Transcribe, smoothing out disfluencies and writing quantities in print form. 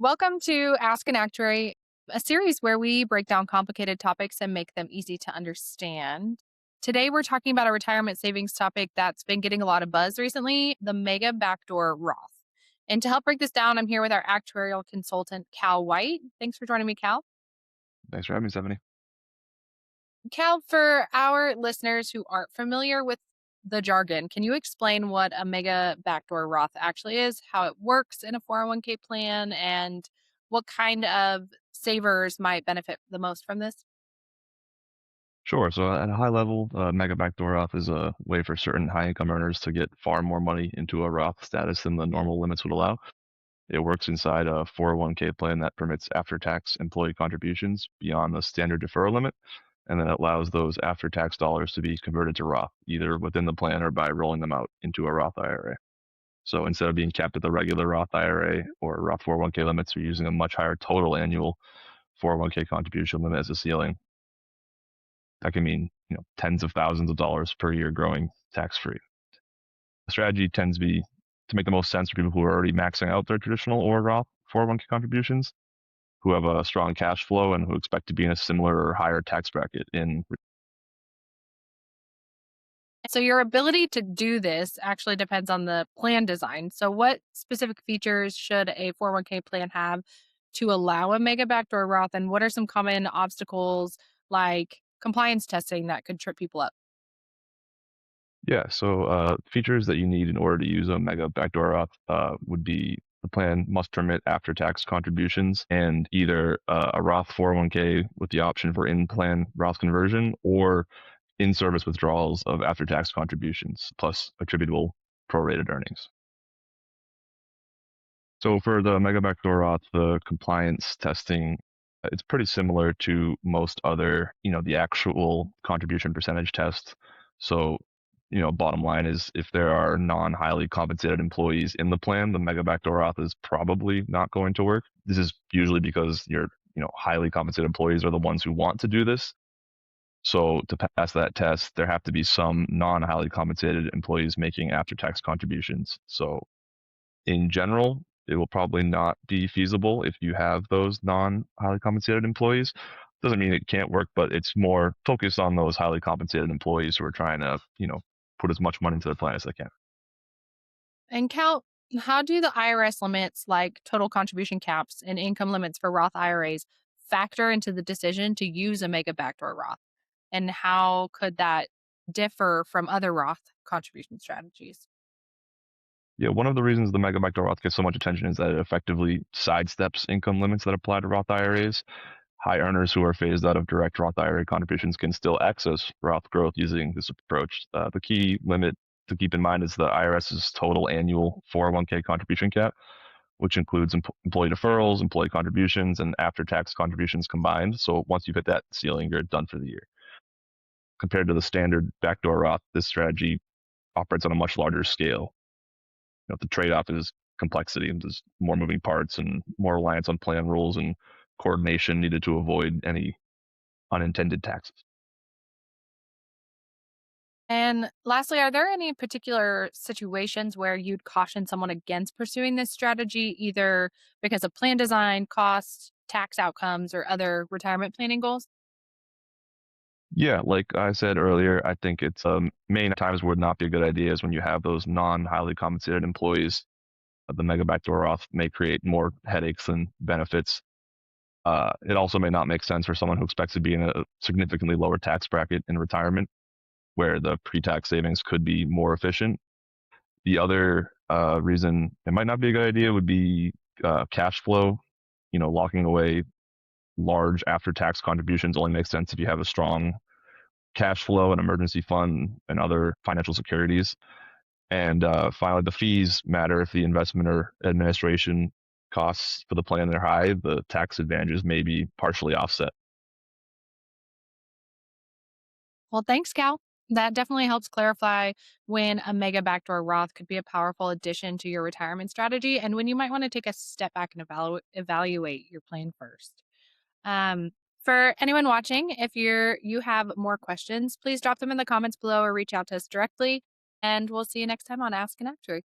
Welcome to Ask an Actuary, a series where we break down complicated topics and make them easy to understand. Today, we're talking about a retirement savings topic that's been getting a lot of buzz recently, the Mega Backdoor Roth. And to help break this down, I'm here with our actuarial consultant, Cal White. Thanks for joining me, Cal. Thanks for having me, Stephanie. Cal, for our listeners who aren't familiar with the jargon, can you explain what a Mega Backdoor Roth actually is, how it works in a 401k plan, and what kind of savers might benefit the most from this? Sure. So at a high level, Mega Backdoor Roth is a way for certain high income earners to get far more money into a Roth status than the normal limits would allow. It works inside a 401k plan that permits after tax employee contributions beyond the standard deferral limit, and then it allows those after tax dollars to be converted to Roth, either within the plan or by rolling them out into a Roth IRA. So instead of being capped at the regular Roth IRA or Roth 401k limits, we're using a much higher total annual 401k contribution limit as a ceiling. That can mean, tens of thousands of dollars per year growing tax free. The strategy tends to make the most sense for people who are already maxing out their traditional or Roth 401k contributions, who have a strong cash flow and who expect to be in a similar or higher tax bracket in. So, your ability to do this actually depends on the plan design. So, what specific features should a 401k plan have to allow a Mega Backdoor Roth? And what are some common obstacles like compliance testing that could trip people up? Yeah, so features that you need in order to use a Mega Backdoor Roth would be the plan must permit after tax contributions and either a Roth 401k with the option for in plan Roth conversion or in service withdrawals of after tax contributions plus attributable prorated earnings. So for the Mega Backdoor Roth, the compliance testing, it's pretty similar to most other, the actual contribution percentage test. So, bottom line is if there are non-highly compensated employees in the plan, the Mega Backdoor Roth is probably not going to work. This is usually because your, highly compensated employees are the ones who want to do this. So to pass that test, there have to be some non-highly compensated employees making after-tax contributions. So in general, it will probably not be feasible if you have those non-highly compensated employees. Doesn't mean it can't work, but it's more focused on those highly compensated employees who are trying to, put as much money into the plan as they can. And Cal, how do the IRS limits like total contribution caps and income limits for Roth IRAs factor into the decision to use a Mega Backdoor Roth? And how could that differ from other Roth contribution strategies? Yeah, one of the reasons the Mega Backdoor Roth gets so much attention is that it effectively sidesteps income limits that apply to Roth IRAs. High earners who are phased out of direct Roth IRA contributions can still access Roth growth using this approach. The key limit to keep in mind is the IRS's total annual 401k contribution cap, which includes employee deferrals, employee contributions, and after-tax contributions combined. So once you've hit that ceiling, you're done for the year. Compared to the standard backdoor Roth, this strategy operates on a much larger scale. The trade-off is complexity, and there's more moving parts and more reliance on plan rules and coordination needed to avoid any unintended taxes. And lastly, are there any particular situations where you'd caution someone against pursuing this strategy, either because of plan design, costs, tax outcomes, or other retirement planning goals? Yeah, like I said earlier, I think it's main times would not be a good idea is when you have those non-highly compensated employees. The mega backdoor Roth may create more headaches than benefits. It also may not make sense for someone who expects to be in a significantly lower tax bracket in retirement, where the pre-tax savings could be more efficient. The other reason it might not be a good idea would be cash flow. Locking away large after-tax contributions only makes sense if you have a strong cash flow, an emergency fund, and other financial securities. And finally, the fees matter. If the investment or administration costs for the plan are high, the tax advantages may be partially offset. Well, thanks, Cal. That definitely helps clarify when a mega backdoor Roth could be a powerful addition to your retirement strategy and when you might want to take a step back and evaluate your plan first. Um, for anyone watching, if you have more questions, please drop them in the comments below or reach out to us directly. And we'll see you next time on Ask an Actuary.